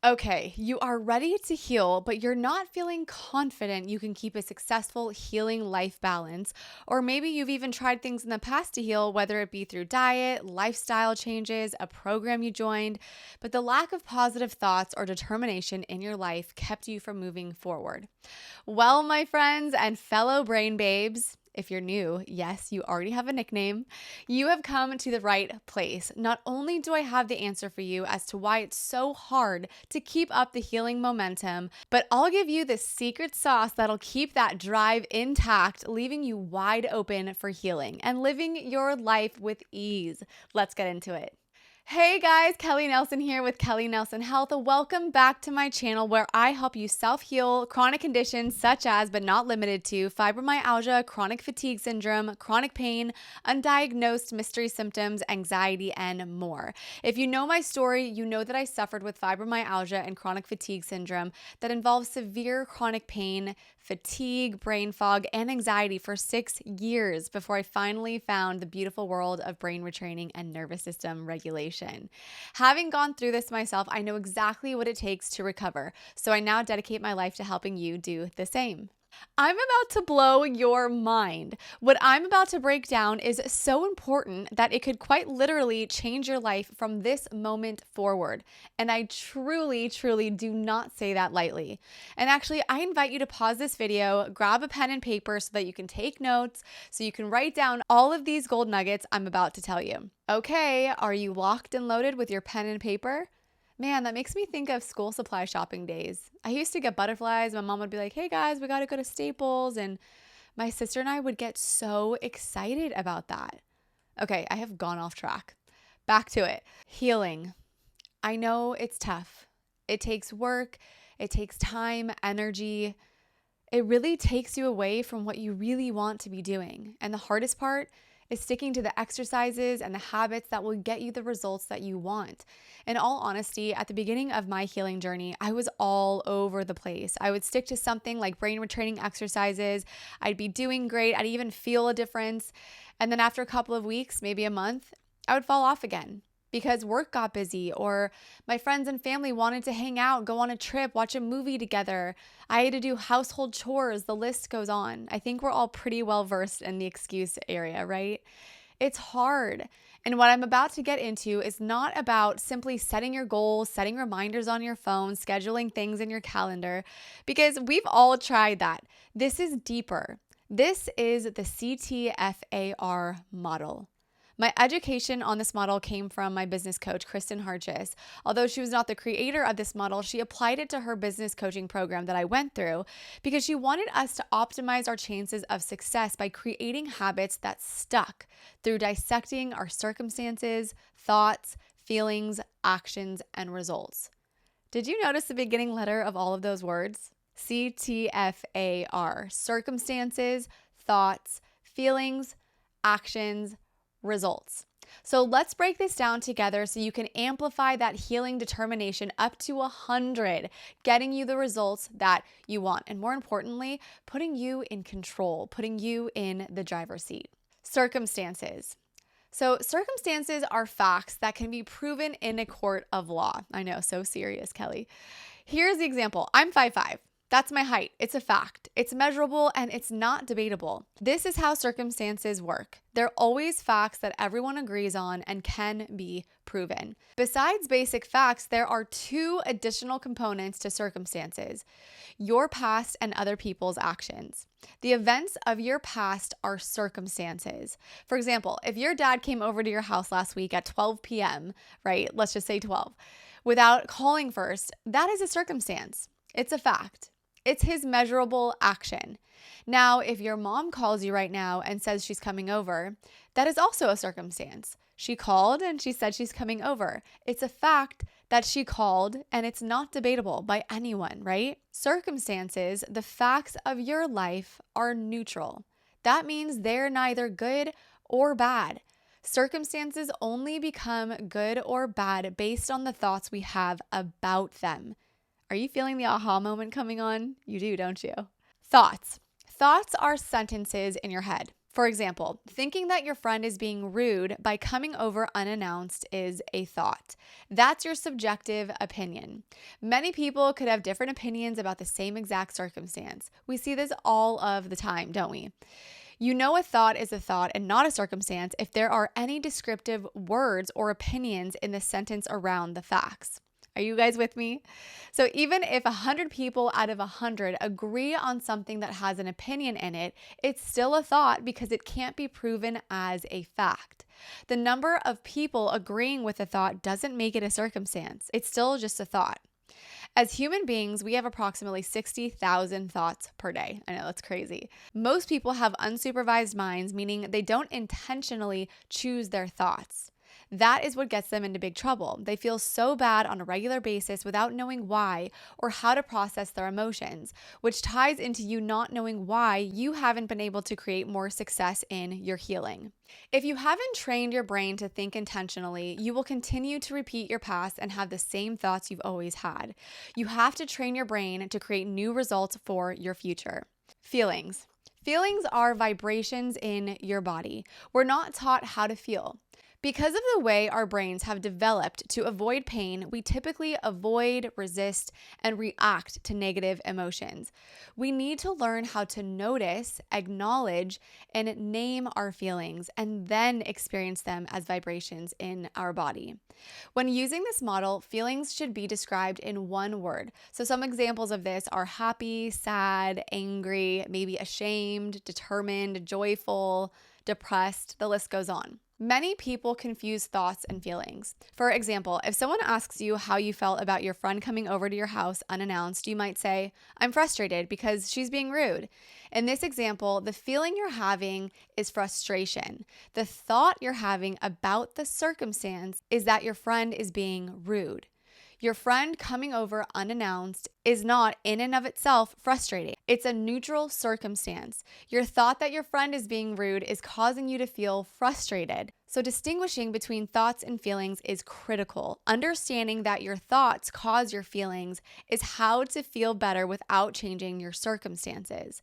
Okay, you are ready to heal, but you're not feeling confident you can keep a successful healing life balance. Or maybe you've even tried things in the past to heal, whether it be through diet, lifestyle changes, a program you joined, but the lack of positive thoughts or determination in your life kept you from moving forward. Well, my friends and fellow brain babes, if you're new, yes, you already have a nickname. You have come to the right place. Not only do I have the answer for you as to why it's so hard to keep up the healing momentum, but I'll give you the secret sauce that'll keep that drive intact, leaving you wide open for healing and living your life with ease. Let's get into it. Hey guys, Kelly Nelson here with Kelly Nelson Health. Welcome back to my channel where I help you self-heal chronic conditions such as, but not limited to, fibromyalgia, chronic fatigue syndrome, chronic pain, undiagnosed mystery symptoms, anxiety, and more. If you know my story, you know that I suffered with fibromyalgia and chronic fatigue syndrome that involves severe chronic pain, fatigue, brain fog, and anxiety for 6 years before I finally found the beautiful world of brain retraining and nervous system regulation. Having gone through this myself, I know exactly what it takes to recover, so I now dedicate my life to helping you do the same. I'm about to blow your mind. What I'm about to break down is so important that it could quite literally change your life from this moment forward. And I truly, truly do not say that lightly. And actually, I invite you to pause this video, grab a pen and paper so that you can take notes, so you can write down all of these gold nuggets I'm about to tell you. Okay, are you locked and loaded with your pen and paper? Man, that makes me think of school supply shopping days. I used to get butterflies. My mom would be like, hey guys, we got to go to Staples. And my sister and I would get so excited about that. Okay, I have gone off track. Back to it. Healing. I know it's tough. It takes work. It takes time, energy. It really takes you away from what you really want to be doing. And the hardest part is sticking to the exercises and the habits that will get you the results that you want. In all honesty, at the beginning of my healing journey, I was all over the place. I would stick to something like brain retraining exercises. I'd be doing great. I'd even feel a difference. And then after a couple of weeks, maybe a month, I would fall off again because work got busy or my friends and family wanted to hang out, go on a trip, watch a movie together. I had to do household chores. The list goes on. I think we're all pretty well versed in the excuse area, right? It's hard. And what I'm about to get into is not about simply setting your goals, setting reminders on your phone, scheduling things in your calendar, because we've all tried that. This is deeper. This is the CTFAR model. My education on this model came from my business coach, Kristen Harchis. Although she was not the creator of this model, she applied it to her business coaching program that I went through because she wanted us to optimize our chances of success by creating habits that stuck through dissecting our circumstances, thoughts, feelings, actions, and results. Did you notice the beginning letter of all of those words? CTFAR. Circumstances, thoughts, feelings, actions, results. So let's break this down together so you can amplify that healing determination up to 100, getting you the results that you want. And more importantly, putting you in control, putting you in the driver's seat. Circumstances. So circumstances are facts that can be proven in a court of law. I know, so serious, Kelly. Here's the example. I'm 5'5". That's my height. It's a fact. It's measurable and it's not debatable. This is how circumstances work. They're always facts that everyone agrees on and can be proven. Besides basic facts, there are 2 additional components to circumstances: your past and other people's actions. The events of your past are circumstances. For example, if your dad came over to your house last week at 12 p.m., right? Let's just say 12, without calling first, that is a circumstance. It's a fact. It's his measurable action. Now, if your mom calls you right now and says she's coming over, that is also a circumstance. She called and she said she's coming over. It's a fact that she called and it's not debatable by anyone, right? Circumstances, the facts of your life, are neutral. That means they're neither good or bad. Circumstances only become good or bad based on the thoughts we have about them. Are you feeling the aha moment coming on? You do, don't you? Thoughts. Thoughts are sentences in your head. For example, thinking that your friend is being rude by coming over unannounced is a thought. That's your subjective opinion. Many people could have different opinions about the same exact circumstance. We see this all of the time, don't we? You know a thought is a thought and not a circumstance if there are any descriptive words or opinions in the sentence around the facts. Are you guys with me? So even if 100 people out of 100 agree on something that has an opinion in it, it's still a thought because it can't be proven as a fact. The number of people agreeing with a thought doesn't make it a circumstance. It's still just a thought. As human beings, we have approximately 60,000 thoughts per day. I know that's crazy. Most people have unsupervised minds, meaning they don't intentionally choose their thoughts. That is what gets them into big trouble. They feel so bad on a regular basis without knowing why or how to process their emotions, which ties into you not knowing why you haven't been able to create more success in your healing. If you haven't trained your brain to think intentionally, you will continue to repeat your past and have the same thoughts you've always had. You have to train your brain to create new results for your future. Feelings. Feelings are vibrations in your body. We're not taught how to feel. Because of the way our brains have developed to avoid pain, we typically avoid, resist, and react to negative emotions. We need to learn how to notice, acknowledge, and name our feelings, and then experience them as vibrations in our body. When using this model, feelings should be described in one word. So some examples of this are happy, sad, angry, maybe ashamed, determined, joyful, depressed, the list goes on. Many people confuse thoughts and feelings. For example, if someone asks you how you felt about your friend coming over to your house unannounced, you might say, "I'm frustrated because she's being rude." In this example, the feeling you're having is frustration. The thought you're having about the circumstance is that your friend is being rude. Your friend coming over unannounced is not in and of itself frustrating. It's a neutral circumstance. Your thought that your friend is being rude is causing you to feel frustrated. So distinguishing between thoughts and feelings is critical. Understanding that your thoughts cause your feelings is how to feel better without changing your circumstances.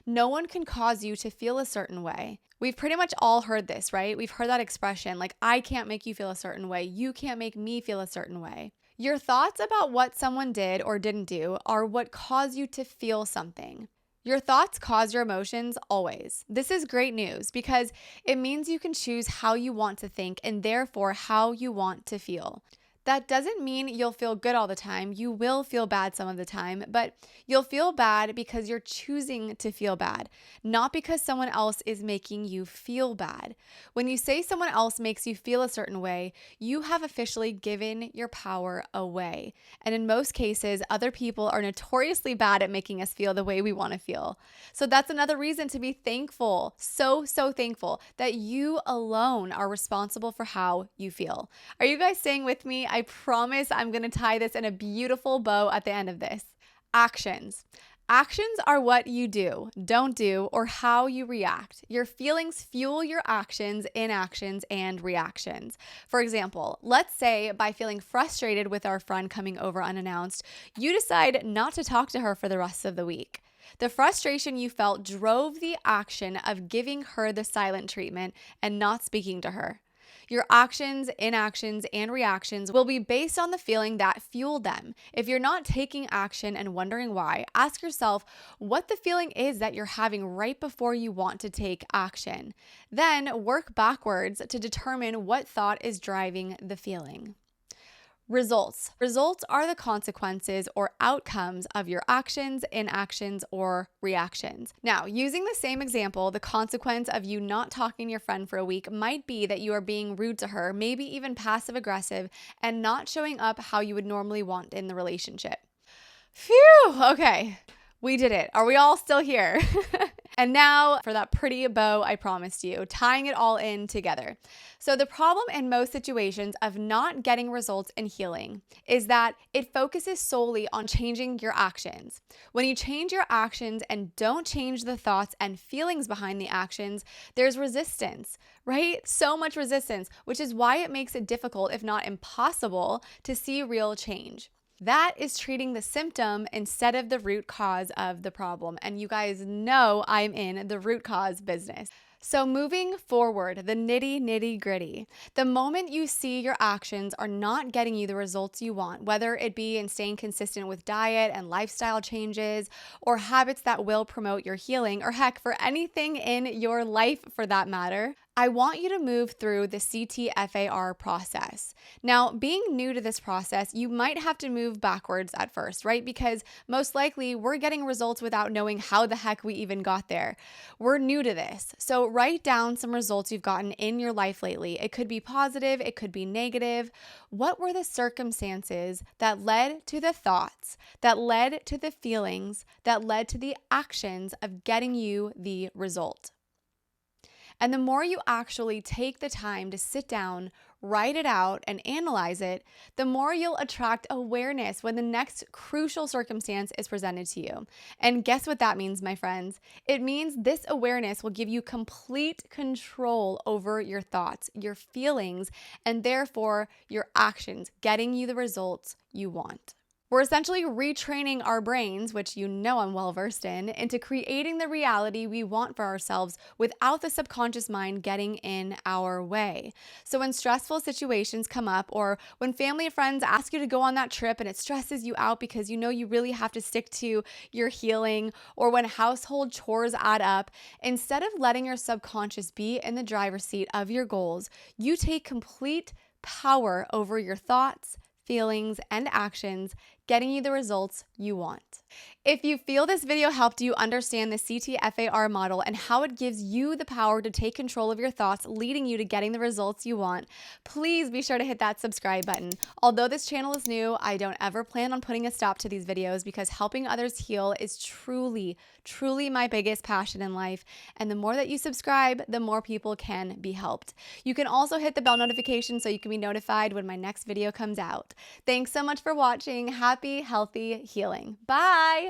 No one can cause you to feel a certain way. We've pretty much all heard this, right? We've heard that expression, like, I can't make you feel a certain way. You can't make me feel a certain way. Your thoughts about what someone did or didn't do are what cause you to feel something. Your thoughts cause your emotions always. This is great news because it means you can choose how you want to think and therefore how you want to feel. That doesn't mean you'll feel good all the time. You will feel bad some of the time, but you'll feel bad because you're choosing to feel bad, not because someone else is making you feel bad. When you say someone else makes you feel a certain way, you have officially given your power away. And in most cases, other people are notoriously bad at making us feel the way we want to feel. So that's another reason to be thankful, so thankful that you alone are responsible for how you feel. Are you guys staying with me? I promise I'm going to tie this in a beautiful bow at the end of this. Actions. Actions are what you do, don't do, or how you react. Your feelings fuel your actions, inactions, and reactions. For example, let's say by feeling frustrated with our friend coming over unannounced, you decide not to talk to her for the rest of the week. The frustration you felt drove the action of giving her the silent treatment and not speaking to her. Your actions, inactions, and reactions will be based on the feeling that fueled them. If you're not taking action and wondering why, ask yourself what the feeling is that you're having right before you want to take action. Then work backwards to determine what thought is driving the feeling. Results. Results are the consequences or outcomes of your actions, inactions, or reactions. Now, using the same example, the consequence of you not talking to your friend for a week might be that you are being rude to her, maybe even passive aggressive, and not showing up how you would normally want in the relationship. Phew, okay, we did it. Are we all still here? And now for that pretty bow I promised you, tying it all in together. So the problem in most situations of not getting results in healing is that it focuses solely on changing your actions. When you change your actions and don't change the thoughts and feelings behind the actions, there's resistance, right? So much resistance, which is why it makes it difficult, if not impossible, to see real change. That is treating the symptom instead of the root cause of the problem. And you guys know I'm in the root cause business. So moving forward, the nitty gritty. The moment you see your actions are not getting you the results you want, whether it be in staying consistent with diet and lifestyle changes or habits that will promote your healing, or heck, for anything in your life for that matter, I want you to move through the CTFAR process. Now, being new to this process, you might have to move backwards at first, right? Because most likely we're getting results without knowing how the heck we even got there. We're new to this. So write down some results you've gotten in your life lately. It could be positive, it could be negative. What were the circumstances that led to the thoughts, that led to the feelings, that led to the actions of getting you the result? And the more you actually take the time to sit down, write it out, and analyze it, the more you'll attract awareness when the next crucial circumstance is presented to you. And guess what that means, my friends? It means this awareness will give you complete control over your thoughts, your feelings, and therefore your actions, getting you the results you want. We're essentially retraining our brains, which you know I'm well versed in, into creating the reality we want for ourselves without the subconscious mind getting in our way. So when stressful situations come up, or when family and friends ask you to go on that trip and it stresses you out because you know you really have to stick to your healing, or when household chores add up, instead of letting your subconscious be in the driver's seat of your goals, you take complete power over your thoughts, feelings, and actions, getting you the results you want. If you feel this video helped you understand the CTFAR model and how it gives you the power to take control of your thoughts, leading you to getting the results you want, please be sure to hit that subscribe button. Although this channel is new, I don't ever plan on putting a stop to these videos because helping others heal is truly my biggest passion in life. And the more that you subscribe, the more people can be helped. You can also hit the bell notification so you can be notified when my next video comes out. Thanks so much for watching. Happy, healthy healing. Bye.